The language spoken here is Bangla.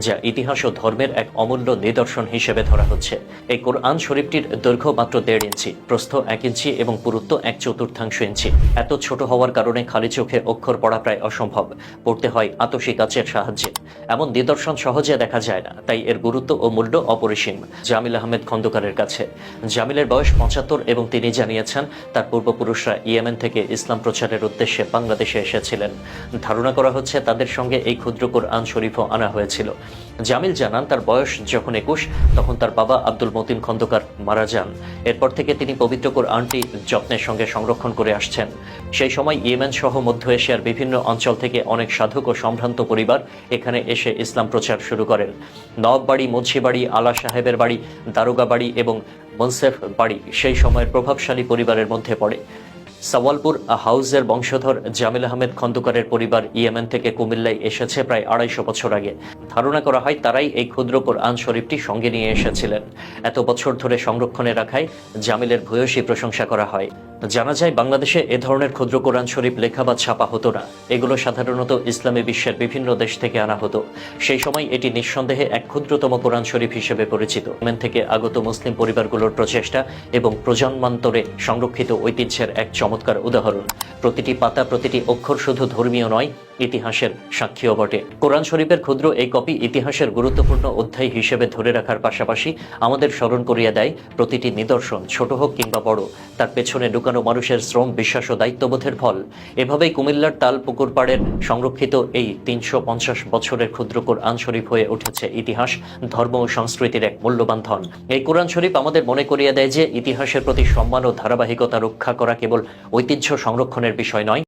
যা ইতিহাস ও ধর্মের এক অমূল্য নিদর্শন হিসেবে ধরা হচ্ছে। এই কোরআন শরীফটির দৈর্ঘ্য মাত্র 1.5 ইঞ্চি, প্রস্থ 1 ইঞ্চি এবং পুরুত্ব 1/4 ইঞ্চি। এত ছোট হওয়ার কারণে খালি চোখে অক্ষর পড়া প্রায় অসম্ভব, পড়তে হয় আতশী কাচের সাহায্যে। এমন নিদর্শন সহজে দেখা যায় না, তাই এর গুরুত্ব ও মূল্য অপরিসীম জামিল আহমেদ খন্দকারের কাছে। জামিলের বয়স 75 এবং তিনি জানিয়েছেন তার পূর্বপুরুষরা ইয়েমেন থেকে ইসলাম প্রচারের উদ্দেশ্যে বাংলাদেশে এসেছিলেন। ধারণা করা হচ্ছে তাদের সঙ্গে এই ক্ষুদ্র কোরআন শরীফও আনা হয়েছিল। জামিল জানান তার বয়স যখন 21 তখন তার বাবা আব্দুল মতিন খন্দকার মারা যান। এরপর থেকে তিনি পবিত্র কোরআনটি যত্নের সঙ্গে সংরক্ষণ করে আসছেন। সেই সময় ইয়েমেন সহ মধ্য এশিয়ার বিভিন্ন অঞ্চল থেকে অনেক সাধক ও সম্ভ্রান্ত পরিবার এখানে এসে ইসলাম প্রচার শুরু করেন। নওয়াব বাড়ি, মুন্সি বাড়ি, আলা সাহেবের বাড়ি, দারোগা বাড়ি এবং মনসেফ বাড়ি সেই সময়ের প্রভাবশালী পরিবারের মধ্যে পড়ে। সাওয়ালপুর হাউজের বংশধর জামিল আহমেদ খন্দকারের পরিবার ইয়েমেন থেকে কুমিল্লায় এসেছে প্রায় 250 বছর আগে। ধারণা করা হয় তারাই এই ক্ষুদ্র কোরআন শরীফটি সঙ্গে নিয়ে এসেছিলেন। এত বছর ধরে সংরক্ষণে রাখায় জামিলের ভূয়সী প্রশংসা করা হয়। জানা যায় বাংলাদেশে এ ধরনের ক্ষুদ্র কোরআন শরীফ লেখা বা ছাপা হতো না। এগুলো সাধারণত ইসলামী বিশ্বের বিভিন্ন দেশ থেকে আনা হতো। সেই সময় এটি নিঃসন্দেহে এক ক্ষুদ্রতম কোরআন শরীফ হিসেবে পরিচিত। ইয়েমেন থেকে আগত মুসলিম পরিবারগুলোর প্রচেষ্টা এবং প্রজন্মান্তরে সংরক্ষিত ঐতিহ্যের এক চমৎকার উদাহরণ। প্রতিটি পাতা, প্রতিটি অক্ষর শুধু ধর্মীয় নয়, ইতিহাসের সাক্ষীও বটে। কোরআন শরীফের ক্ষুদ্র এই কপি ইতিহাসের গুরুত্বপূর্ণ অধ্যায় হিসেবে ধরে রাখার পাশাপাশি আমাদের স্মরণ করিয়ে দেয় প্রতিটি নিদর্শন, ছোট হোক কিংবা বড়, তার পেছনে লুকানো মানুষের শ্রম, বিশ্বাস ও দায়িত্ববোধের ফল। এভাবেই কুমিল্লার তাল পুকুর পাড়ের সংরক্ষিত এই 350 বছরের ক্ষুদ্র কোরআন শরীফ হয়ে উঠেছে ইতিহাস, ধর্ম ও সংস্কৃতির এক মূল্যবান ধন। এই কোরআন শরীফ আমাদের মনে করিয়ে দেয় যে ইতিহাসের প্রতি সম্মান ও ধারাবাহিকতা রক্ষা করা কেবল ঐতিহ্য সংরক্ষণের বিষয় নয়,